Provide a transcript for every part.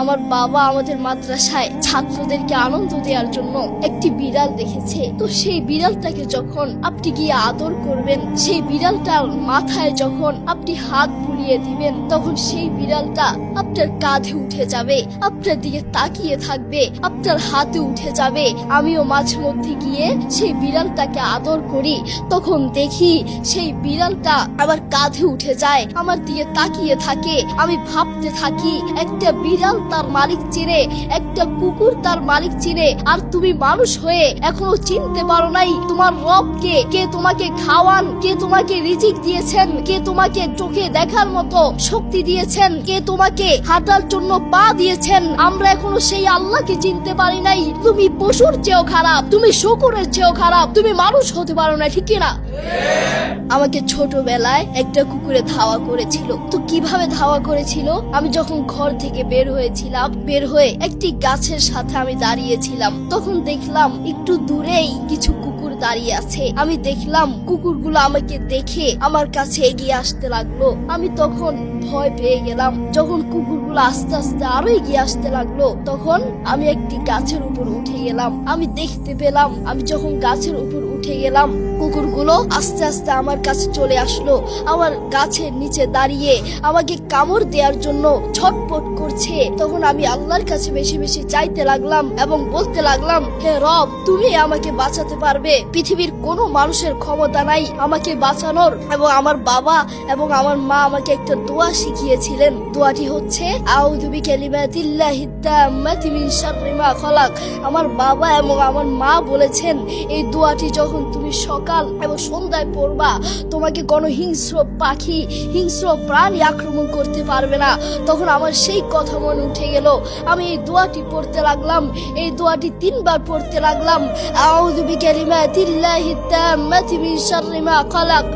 আমার বাবা আমাদের মাদ্রাসায় ছাত্রদেরকে আনন্দ দেওয়ার জন্য একটি বিড়াল দেখেছে। তো সেই বিড়ালটাকে যখন আপনি গিয়ে আদর করবেন, সেই বিড়ালটার মাথায় যখন আপনি হাত বুলিয়ে দিবেন, তখন সেই বিড়ালটা আপনার কাঁধে উঠে যাবে, আপনার দিকে তাকিয়ে থাকবে, আপনার হাতে উঠে যাবে। আমিও মাঝে মধ্যে গিয়ে সেই বিড়ালটাকে আদর করি, তখন দেখি সেই বিড়ালটা আমার কাঁধে উঠে যায়, আমার দিকে তাকিয়ে থাকে। আমি ভাবতে থাকি, একটা বিড়াল তার মালিক চিনে, একটা কুকুর তার মালিক চিনে, আর তুমি মানুষ হয়ে এখনো চিনতে পারো নাই তোমার রবকে। কে তোমাকে খাওয়ান, কে তোমাকে রিজিক দিয়েছেন, কে তোমাকে চোখে দেখার মতো শক্তি দিয়েছেন, কে তোমাকে হাঁটার জন্য পা দিয়েছেন। আমরা এখনো সেই আল্লাহকে চিনতে পারি নাই। তুমি পশুর চেয়েও খারাপ, তুমি শকুরের চেয়েও খারাপ, তুমি মানুষ হতে পারো না, ঠিক না? আমাকে ছোটবেলায় একটা কুকুরে ধাওয়া করেছিল। তো কিভাবে ধাওয়া করেছিল? আমি যখন ঘর থেকে বের হয়েছিলাম, বের হয়ে একটি গাছের সাথে আমি দাঁড়িয়েছিলাম, তখন দেখলাম একটু দূরেই কিছু কুকুর দাঁড়িয়ে আছে। আমি দেখলাম কুকুরগুলো আমাকে দেখে আমার কাছে এগিয়ে আসতে লাগলো। আমি তখন ভয় পেয়ে গেলাম। যখন কুকুরগুলো আস্তে আস্তে আরো এগিয়ে আসতে লাগলো, তখন আমি একটি গাছের উপর উঠে গেলাম। আমি দেখতে পেলাম, আমি যখন গাছের উপর উঠে গেলাম, কুকুরগুলো আস্তে আস্তে আমার কাছে চলে আসলো। আমার গাছের নিচে দাঁড়িয়ে আমাকে কামড় দেওয়ার জন্য ছটফট করছে। তখন আমি আল্লাহর কাছে বেশি বেশি চাইতে লাগলাম এবং বলতে লাগলাম, হে রব, তুমি আমাকে বাঁচাতে পারবে। পৃথিবীর কোনো মানুষের ক্ষমতা নাই আমাকে বাঁচানোর। এবং আমার বাবা এবং আমার মা আমাকে একটা দোয়া শিখিয়েছিলেন। দোয়াটি হচ্ছে আউযু বিকালিমাতিল্লাহিত তাম্মাতি মিন শাররি মা খালাক। আমার বাবা এবং আমার মা বলেছেন, এই দোয়াটি যখন তুমি সকাল এবং সন্ধ্যায় পড়বা, তোমাকে কোনো হিংস্র পাখি, হিংস্র প্রাণী আক্রমণ করতে পারবে না। তখন আমার সেই কথা মনে উঠে গেল। আমি এই দোয়াটি পড়তে লাগলাম, এই দোয়াটি 3 বার পড়তে লাগলাম। আউযু বিকালিমাতিল্লাহিত তাম্মাতি মিন শাররি মা খালাক,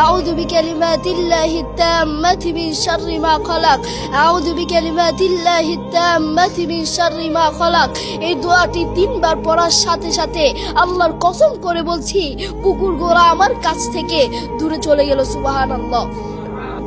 আউযু বিকালিমাতিল্লাহিত তাম্মাতি মিন শাররি মা খালাক, আউযু বিকালিমাতিল্লাহিত তাম্মাতি মিন শাররি মা খালাক। এই দোয়াটি 3 বার পড়ার সাথে সাথে আল্লাহর কসম করে বলছি, কুকুরগুলো আমার কাছ থেকে দূরে চলে গেল। সুবহানাল্লাহ।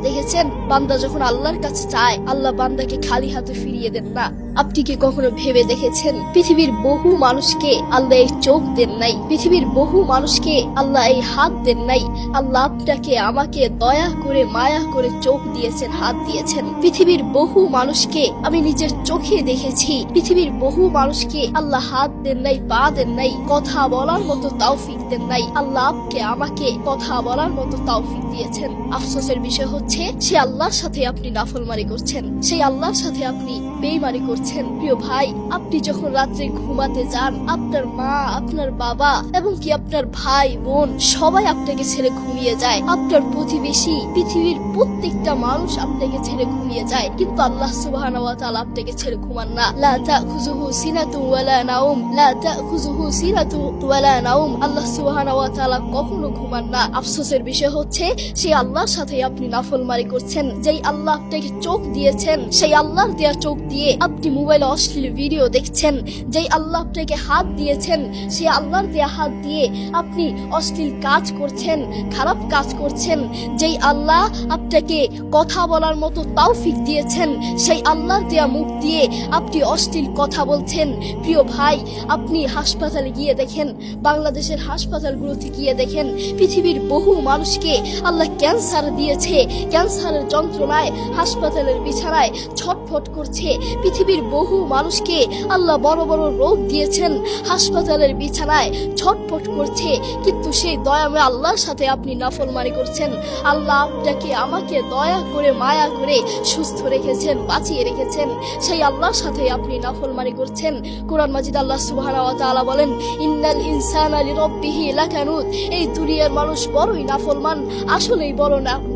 দেখেছেন, বান্দা যখন আল্লাহর কাছে চায়, আল্লাহ বান্দাকে খালি হাতে ফিরিয়ে দেন না। আপনি কি কখনো ভেবে দেখেছেন, পৃথিবীর বহু মানুষকে আল্লাহ এই চোখ দেন নাই, পৃথিবীর বহু মানুষকে আল্লাহ এই হাত দেন নাই। আল্লাহ আপনাকে আমাকে দয়া করে মায়া করে চোখ দিয়েছেন, হাত দিয়েছেন। পৃথিবীর বহু মানুষকে আমি নিজের চোখে দেখেছি। পৃথিবীর বহু মানুষকে আল্লাহ হাত দেন নাই, পা দেন নাই, কথা বলার মতো তৌফিক দেন নাই। আল্লাহ আপকে আমাকে কথা বলার মতো তৌফিক দিয়েছেন। আফসোসের বিষয় হচ্ছে, সে আল্লাহর সাথে আপনি নাফরমানি করছেন, সেই আল্লাহর সাথে আপনি বেঈমানি করছেন। প্রিয় ভাই, আপনি যখন রাত্রে ঘুমাতে যান, আপনার মা, আপনার বাবা এবং কি আপনার ভাই বোন সবাই আপনাকে ছেড়ে ঘুমিয়ে যায়। আপনার প্রতিবেশী, পৃথিবীর প্রত্যেকটা মানুষ আপনাকে ছেড়ে ঘুমিয়ে যায়, কিন্তু আল্লাহ সুবহানাহু ওয়া তাআলা আপনাকে ছেড়ে ঘুমান না। লা তাখুযুহু সিনাতু ওয়ালা নাওম, লা তাখুযুহু সিনাতু ওয়ালা নাওম। আল্লাহ সুবহানাহু ওয়া তাআলা কখনো ঘুমান না। আফসোসের বিষয় হচ্ছে, সেই আল্লাহর সাথে আপনি নাফরমানি করছেন। যেই আল্লাহ আপনাকে চোখ দিয়েছেন, সেই আল্লাহর দেয়া চোখ দিয়ে আপনি মোবাইলে অশ্লীল ভিডিও দেখছেন। যেই আল্লাহ আপনাকে হাত দিয়েছেন, সেই আল্লাহর দেয়া হাত দিয়ে আপনি অশ্লীল কাজ করছেন, খারাপ কাজ করছেন। যেই আল্লাহ আপনাকে কথা বলার মতো তৌফিক দিয়েছেন, সেই আল্লাহর দেয়া মুখ দিয়ে আপনি অশ্লীল কথা বলছেন। প্রিয় ভাই, আপনি হাসপাতালে গিয়ে দেখেন, বাংলাদেশের হাসপাতালগুলোতে গিয়ে দেখেন, পৃথিবীর বহু মানুষকে আল্লাহ ক্যান্সার দিয়েছে। ক্যান্সারের যন্ত্রণায় হাসপাতালের বিছানায় ছটফট করছে। পৃথিবীর বহু মানুষকে আল্লাহ বড় বড় রোগ দিয়েছেন, হাসপাতালের বিছানায় ছটফট করছে, কিন্তু সেই দয়াময় আল্লাহর সাথে আপনি নাফরমানি করছেন। আল্লাহ আপনাকে আমাকে দয়া করে মায়া করে সুস্থ রেখেছেন, বাঁচিয়ে রেখেছেন, সেই আল্লাহর সাথে আপনি নাফরমানি করছেন। কোরআন মাজিদ আল্লাহ সুবহানাহু ওয়া তাআলা বলেন, ইন্নাল ইনসানা লিরাব্বিহি লাকানুত। এই দুনিয়ার মানুষ বড়ই নাফরমান, আসলেই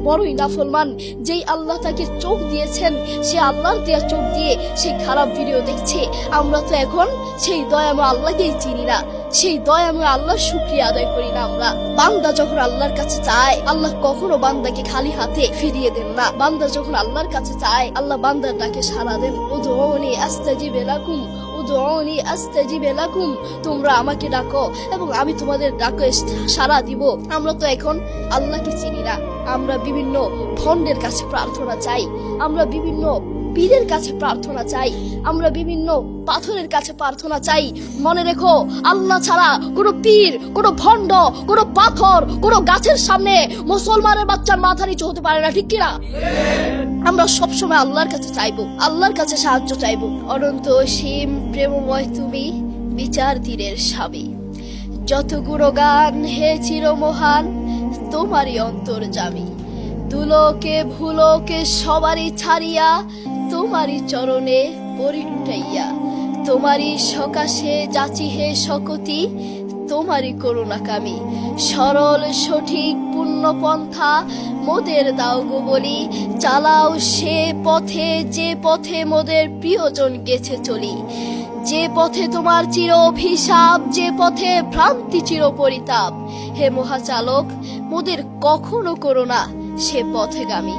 বড়ই নাফরমান। যেই আল্লাহ তাকে চোখ দিয়েছেন, সে আল্লাহর দেয়া চোখ দিয়ে সে খারাপ ভিডিও দেখছে। আমরা তো এখন সেই দয়াময় আল্লাহকেই চিনি না, সেই দয়াময় আল্লাহর শুকরিয়া আদায় করি না আমরা। বান্দা যখন আল্লাহর কাছে চায়, আল্লাহ কখনো বান্দাকে খালি হাতে ফিরিয়ে দেন না। বান্দা যখন আল্লাহর কাছে চায়, আল্লাহ বান্দার ডাকে সাড়া দেন। উদউনি আস্তাজিব লাকুম, উদউনি আস্তাজিব লাকুম। তোমরা আমাকে ডাকো এবং আমি তোমাদের ডাকে সাড়া দিব। আমরা তো এখন আল্লাহকে চিনি না, আমরা বিভিন্ন ভণ্ডের কাছে প্রার্থনা চাই, আমরা বিভিন্ন পীরের কাছে প্রার্থনা চাই, আমরা বিভিন্ন পাথরের কাছে প্রার্থনা চাই। মনে রেখো, আল্লাহ ছাড়া কোনো পীর, কোনো ভণ্ড, কোনো পাথর, কোনো গাছের সামনে মুসলমানের বাচ্চার মাথা নিচু হতে পারে না, ঠিক কিনা? আমরা সবসময় আল্লাহর কাছে চাইবো, আল্লাহর কাছে সাহায্য চাইবো। অনন্ত অসীম প্রেমময় তুমি, বিচার তীরের স্বামী। যত গুণগান হে চিরমহান, তোমারই অন্তর্যামী। দুলোকে ভুলোকে সবারই ছাড়িয়া, তোমারই চরণে পরি লুটাইয়া। তোমারই সকাশে যাচি হে শকতি, তোমারই করুণাকামী। সরল সঠিক পূর্ণ পন্থা মোদের দাও গো বলি, চালাও সে পথে যে পথে মোদের প্রিয়জন গেছে চলি। যে পথে তোমার চির অভিশাপ, যে পথে ভ্রান্তি চির পরিতাপ। হে মহাচালক, মোদের কখনো করো না সে পথেগামী।